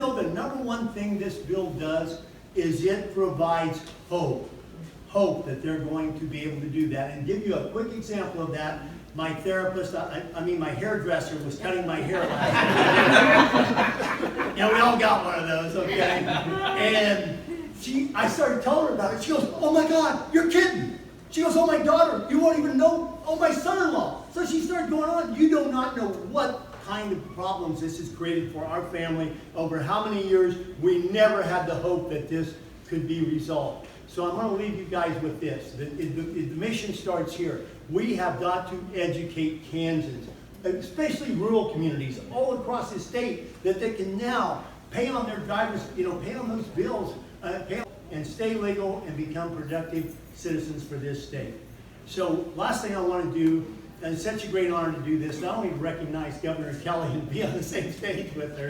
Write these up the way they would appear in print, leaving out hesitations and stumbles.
The number one thing this bill does is it provides hope. Hope that they're going to be able to do that. And give you a quick example of that. My therapist, my hairdresser was cutting my hair last week. We all got one of those, okay? And I started telling her about it. She goes, oh my God, you're kidding. She goes, oh my daughter, you won't even know, oh my son-in-law. So she started going on. You do not know what kind of problems this has created for our family over how many years. We never had the hope that this could be resolved. So I'm going to leave you guys with this. The mission starts here. We have got to educate Kansans, especially rural communities all across the state, that they can now pay on their drivers, pay on those bills, and stay legal and become productive citizens for this state. So last thing I want to do, and it's such a great honor to do this, not only to recognize Governor Kelly and be on the same stage with her,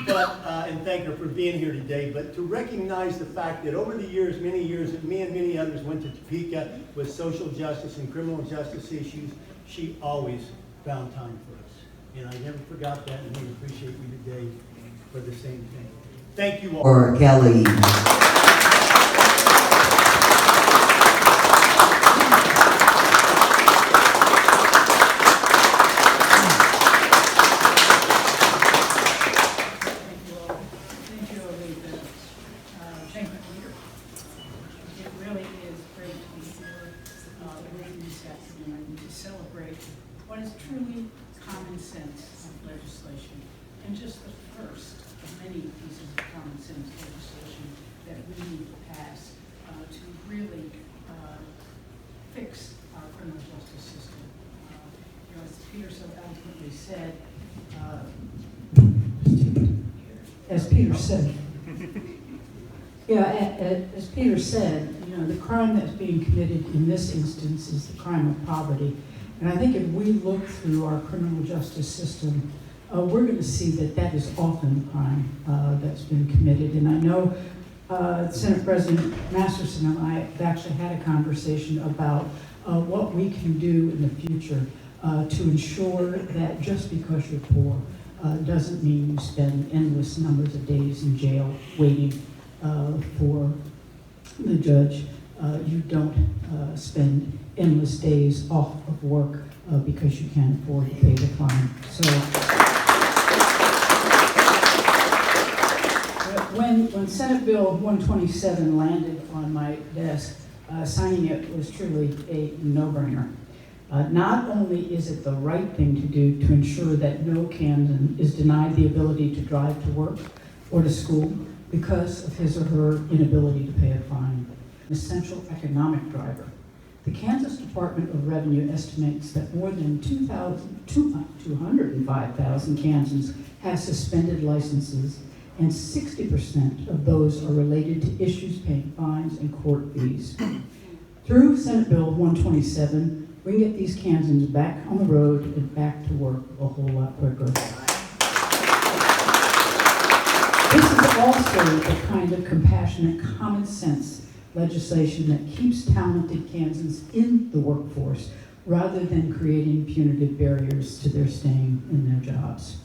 but and thank her for being here today, but to recognize the fact that over the years, many years, that me and many others went to Topeka with social justice and criminal justice issues. She always found time for us. And I never forgot that, and we appreciate you today for the same thing. Thank you all. Or Kelly. What is truly common sense legislation, and just the first of many pieces of common sense legislation that we need to pass to really fix our criminal justice system. As Peter so eloquently said, as Peter said, the crime that's being committed in this instance is the crime of poverty. And I think if we look through our criminal justice system, we're going to see that that is often the crime that's been committed. And I know Senate President Masterson and I have actually had a conversation about what we can do in the future to ensure that just because you're poor doesn't mean you spend endless numbers of days in jail waiting for the judge. You don't spend endless days off of work because you can't afford to pay the fine. So when Senate Bill 127 landed on my desk, signing it was truly a no-brainer. Not only is it the right thing to do to ensure that no Kansan is denied the ability to drive to work or to school because of his or her inability to pay a fine, an essential economic driver. The Kansas Department of Revenue estimates that more than 205,000 Kansans have suspended licenses, and 60% of those are related to issues paying fines and court fees. Through Senate Bill 127, we can get these Kansans back on the road and back to work a whole lot quicker. This is also the kind of compassionate, common sense legislation that keeps talented Kansans in the workforce rather than creating punitive barriers to their staying in their jobs.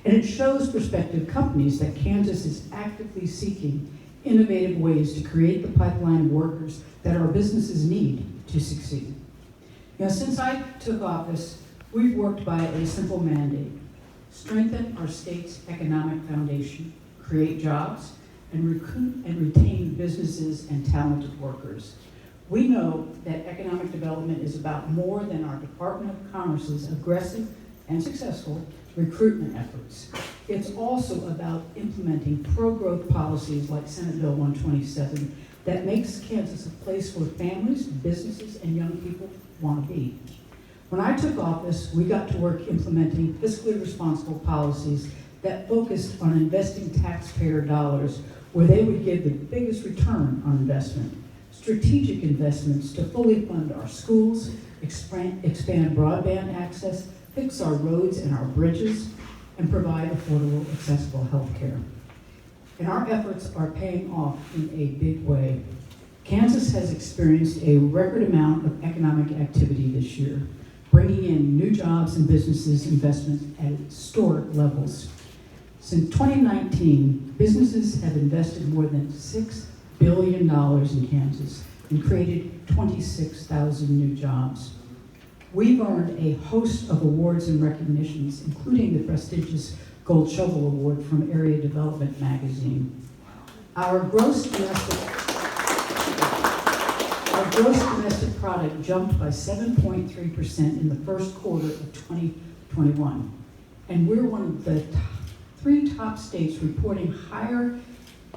And it shows prospective companies that Kansas is actively seeking innovative ways to create the pipeline of workers that our businesses need to succeed. Since I took office, we've worked by a simple mandate: strengthen our state's economic foundation, create jobs, and recruit and retain businesses and talented workers. We know that economic development is about more than our Department of Commerce's aggressive and successful recruitment efforts. It's also about implementing pro-growth policies like Senate Bill 127 that makes Kansas a place where families, businesses, and young people want to be. When I took office, we got to work implementing fiscally responsible policies that focused on investing taxpayer dollars where they would give the biggest return on investment. Strategic investments to fully fund our schools, expand broadband access, fix our roads and our bridges, and provide affordable, accessible health care. And our efforts are paying off in a big way. Kansas has experienced a record amount of economic activity this year, bringing in new jobs and businesses investment at historic levels. Since 2019, businesses have invested more than $6 billion in Kansas and created 26,000 new jobs. We've earned a host of awards and recognitions, including the prestigious Gold Shovel Award from Area Development Magazine. Our gross domestic product jumped by 7.3% in the first quarter of 2021. And we're one of the three top states reporting higher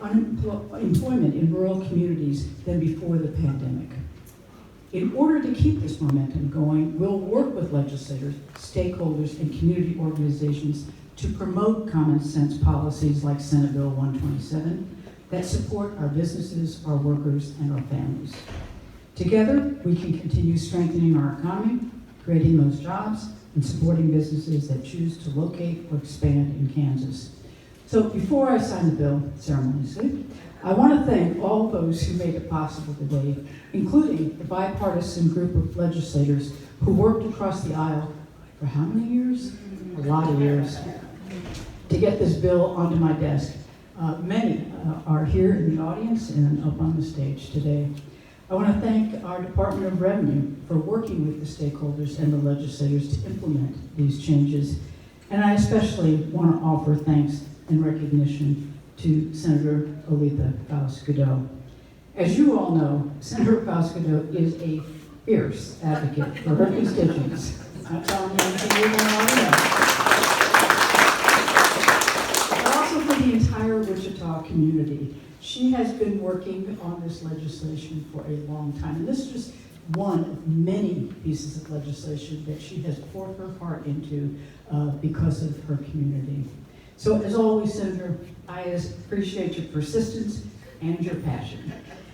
employment in rural communities than before the pandemic. In order to keep this momentum going, we'll work with legislators, stakeholders, and community organizations to promote common sense policies like Senate Bill 127 that support our businesses, our workers, and our families. Together, we can continue strengthening our economy, creating those jobs, and supporting businesses that choose to locate or expand in Kansas. So before I sign the bill ceremoniously, I want to thank all those who made it possible today, including the bipartisan group of legislators who worked across the aisle for how many years? A lot of years, to get this bill onto my desk. Many are here in the audience and up on the stage today. I want to thank our Department of Revenue for working with the stakeholders and the legislators to implement these changes. And I especially want to offer thanks and recognition to Senator Olitha Faust-Godot. As you all know, Senator Faust-Godot is a fierce advocate for her constituents. I'm telling you anything you don't already know. But also for the entire Wichita community. She has been working on this legislation for a long time. And this is just one of many pieces of legislation that she has poured her heart into because of her community. So as always, Senator, I appreciate your persistence and your passion.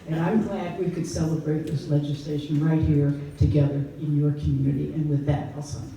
And I'm glad we could celebrate this legislation right here together in your community. And with that, I'll sign.